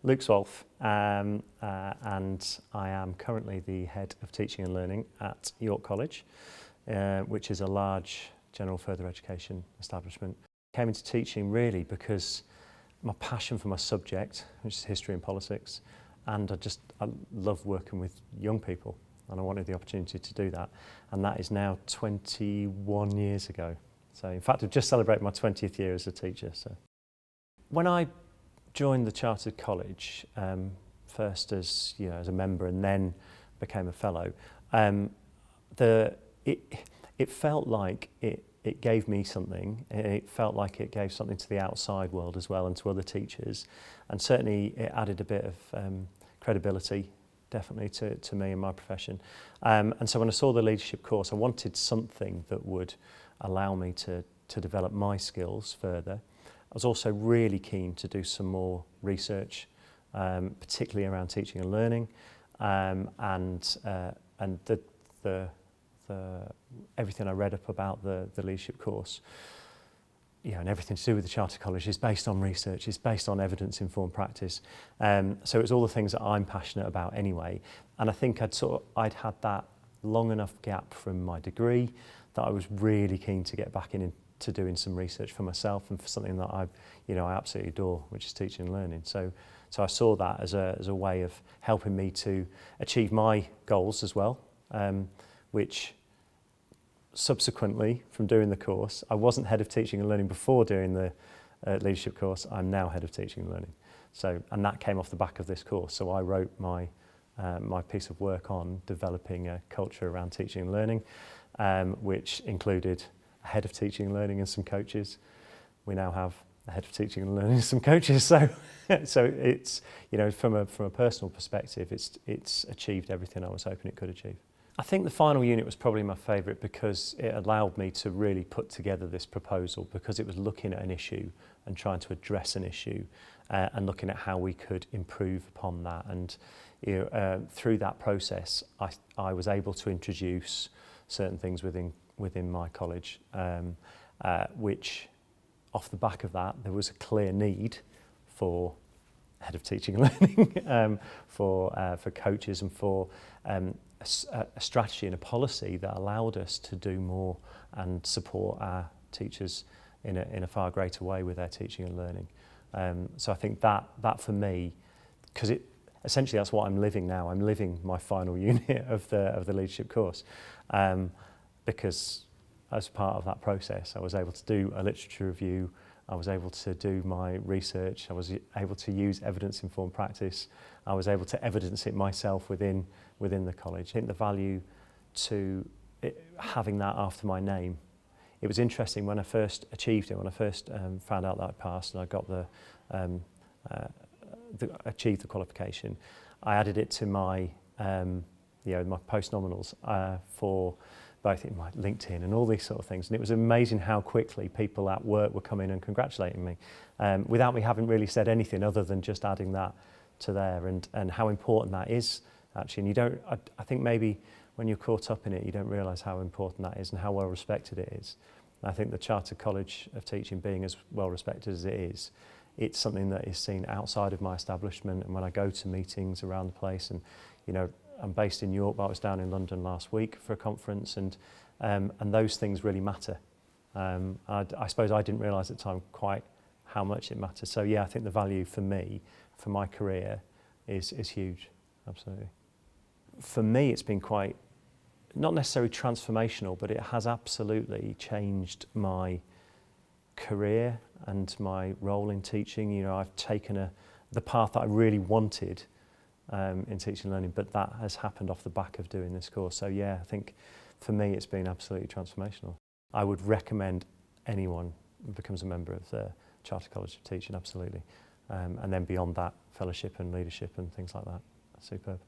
Luke Zwalf, and I am currently the Head of Teaching and Learning at York College, which is a large general further education establishment. I came into teaching really because my passion for my subject, which is history and politics, and I love working with young people, and I wanted the opportunity to do that, and that is now 21 years ago. So in fact I've just celebrated my 20th year as a teacher. So when I joined the Chartered College, first as a member and then became a fellow, it felt like it gave me something. It felt like it gave something to the outside world as well and to other teachers, and certainly it added a bit of credibility definitely to me and my profession. And so when I saw the leadership course, I wanted something that would allow me to develop my skills further. I was also really keen to do some more research, particularly around teaching and learning, and the everything I read up about the leadership course, and everything to do with the Chartered College is based on research, is based on evidence-informed practice. So it's all the things that I'm passionate about anyway. And I think I'd had that long enough gap from my degree that I was really keen to get back into doing some research for myself and for something that I absolutely adore, which is teaching and learning. So I saw that as a way of helping me to achieve my goals as well, which subsequently, from doing the course, I wasn't Head of Teaching and Learning before doing the leadership course. I'm now Head of Teaching and Learning. And that came off the back of this course. So I wrote my piece of work on developing a culture around teaching and learning, which included a Head of Teaching and Learning and some coaches. We now have a Head of Teaching and Learning and some coaches. So it's, from a personal perspective, it's achieved everything I was hoping it could achieve. I think the final unit was probably my favourite because it allowed me to really put together this proposal, because it was looking at an issue and trying to address an issue and looking at how we could improve upon that. And through that process, I was able to introduce certain things within my college, which off the back of that, there was a clear need for Head of Teaching and Learning, for coaches, and for a strategy and a policy that allowed us to do more and support our teachers in a far greater way with their teaching and learning. So I think that for me, because essentially that's what I'm living now. I'm living my final unit of the leadership course, because as part of that process, I was able to do a literature review. I was able to do my research. I was able to use evidence-informed practice. I was able to evidence it myself within the college. I think the value to having that after my name. It was interesting when I first achieved it, when I first found out that I passed and I got achieved the qualification. I added it to my my post-nominals for both in my LinkedIn and all these sort of things. And it was amazing how quickly people at work were coming and congratulating me without me having really said anything other than just adding that to there, and how important that is actually. And you don't, I think maybe when you're caught up in it, you don't realise how important that is and how well respected it is. And I think the Chartered College of Teaching, being as well respected as it is, it's something that is seen outside of my establishment. And when I go to meetings around the place, and I'm based in York, but I was down in London last week for a conference, and those things really matter. I suppose I didn't realise at the time quite how much it matters. So yeah, I think the value for me, for my career, is huge, absolutely. For me, it's been quite, not necessarily transformational, but it has absolutely changed my career and my role in teaching. I've taken the path that I really wanted in teaching and learning, but that has happened off the back of doing this course. So yeah, I think for me it's been absolutely transformational. I would recommend anyone becomes a member of the Chartered College of Teaching, absolutely. And then beyond that, fellowship and leadership and things like that. Superb.